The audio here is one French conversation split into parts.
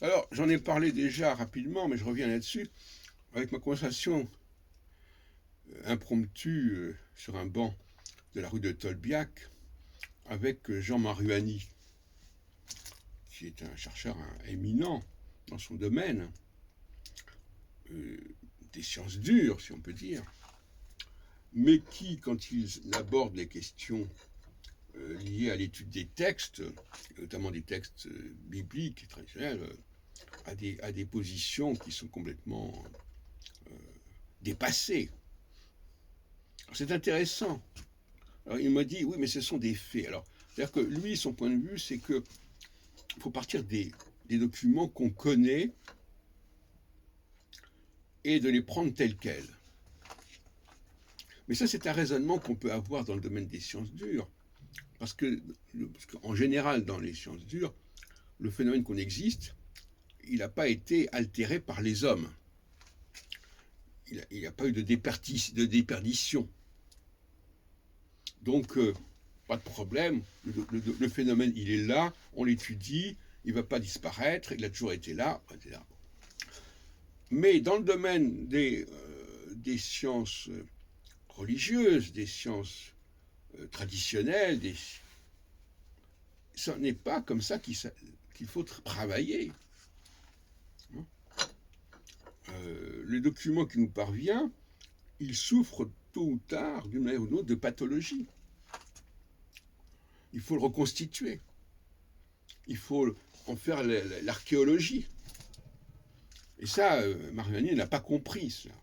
Alors, j'en ai parlé déjà rapidement, mais je reviens là-dessus, avec ma conversation impromptue sur un banc de la rue de Tolbiac avec Jean Maruani, qui est un chercheur éminent dans son domaine, euh, des sciences dures, si on peut dire, mais qui, quand il aborde les questions liées à l'étude des textes, notamment des textes bibliques et traditionnels, à des positions qui sont complètement dépassées. C'est intéressant. Alors, il m'a dit, oui, mais ce sont des faits. Alors, c'est-à-dire que lui, son point de vue, c'est que il faut partir des documents qu'on connaît et de les prendre tels quels. Mais ça, c'est un raisonnement qu'on peut avoir dans le domaine des sciences dures. Parce qu'en général, dans les sciences dures, le phénomène qu'on existe, il n'a pas été altéré par les hommes. Il n'y a pas eu de déperdition. Donc, pas de problème. Le phénomène, il est là, on l'étudie, il ne va pas disparaître, il a toujours été là, etc. Mais dans le domaine des sciences religieuses, des sciences traditionnelles, ce n'est pas comme ça qu'il faut travailler. Le document qui nous parvient, il souffre tôt ou tard, d'une manière ou d'une autre, de pathologie. Il faut le reconstituer. Il faut en faire l'archéologie. Et ça, Maruani n'a pas compris cela.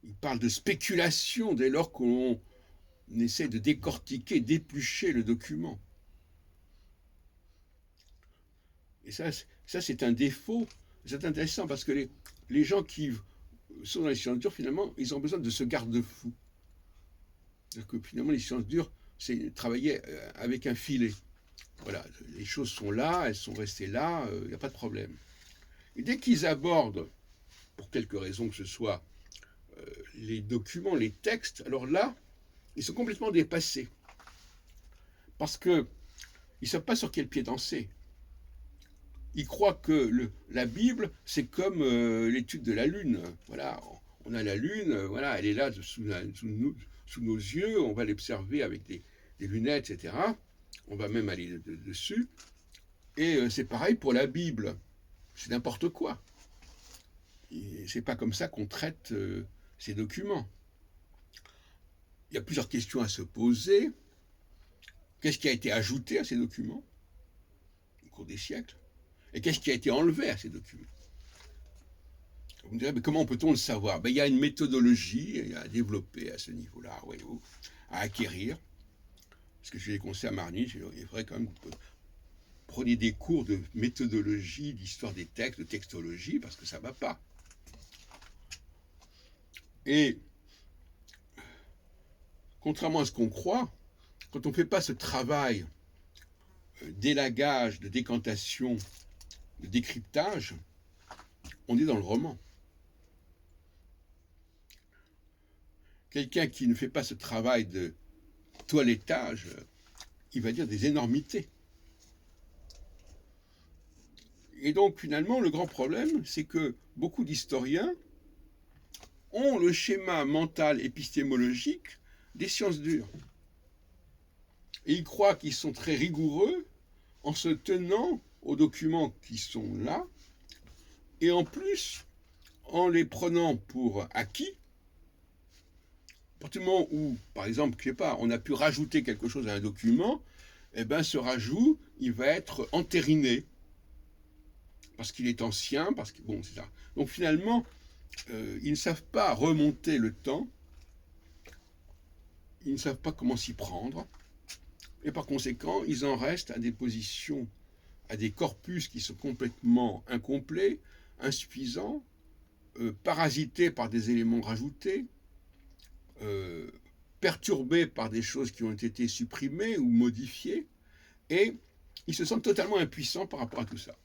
Il parle de spéculation dès lors qu'on essaie de décortiquer, d'éplucher le document. Et ça c'est un défaut. C'est intéressant parce que les gens qui sont dans les sciences dures, finalement, ils ont besoin de ce garde-fou. C'est-à-dire que finalement, les sciences dures, c'est travailler avec un filet. Voilà, les choses sont là, elles sont restées là, il n'y a pas de problème. Et dès qu'ils abordent, pour quelque raison que ce soit, les documents, les textes, alors là, ils sont complètement dépassés. Parce qu'ils ne savent pas sur quel pied danser. Ils croient que la Bible, c'est comme l'étude de la Lune. Voilà, on a la Lune, voilà, elle est là sous nos yeux, on va l'observer avec des lunettes, etc. On va même aller dessus. Et c'est pareil pour la Bible. C'est n'importe quoi. Et c'est pas comme ça qu'on traite ces documents. Il y a plusieurs questions à se poser. Qu'est-ce qui a été ajouté à ces documents au cours des siècles? Et qu'est-ce qui a été enlevé à ces documents? Vous me direz, mais comment peut-on le savoir? Il y a une méthodologie à développer à ce niveau-là, voyez-vous, à acquérir. Parce que je l'ai conseillé à Marny, il faudrait quand même que vous preniez des cours de méthodologie, d'histoire des textes, de textologie, parce que ça ne va pas. Et contrairement à ce qu'on croit, quand on ne fait pas ce travail d'élagage, de décantation, de décryptage, on est dans le roman. Quelqu'un qui ne fait pas ce travail de toilettage, il va dire des énormités. Et donc finalement, le grand problème, c'est que beaucoup d'historiens ont le schéma mental épistémologique des sciences dures. Et ils croient qu'ils sont très rigoureux en se tenant aux documents qui sont là, et en plus, en les prenant pour acquis, à partir du moment où, par exemple, je sais pas, on a pu rajouter quelque chose à un document, eh ben ce rajout, il va être entériné. Parce qu'il est ancien, parce que, bon, c'est ça. Donc finalement, ils ne savent pas remonter le temps, ils ne savent pas comment s'y prendre, et par conséquent, ils en restent à des positions, à des corpus qui sont complètement incomplets, insuffisants, parasités par des éléments rajoutés, perturbés par des choses qui ont été supprimées ou modifiées, et ils se sentent totalement impuissants par rapport à tout ça.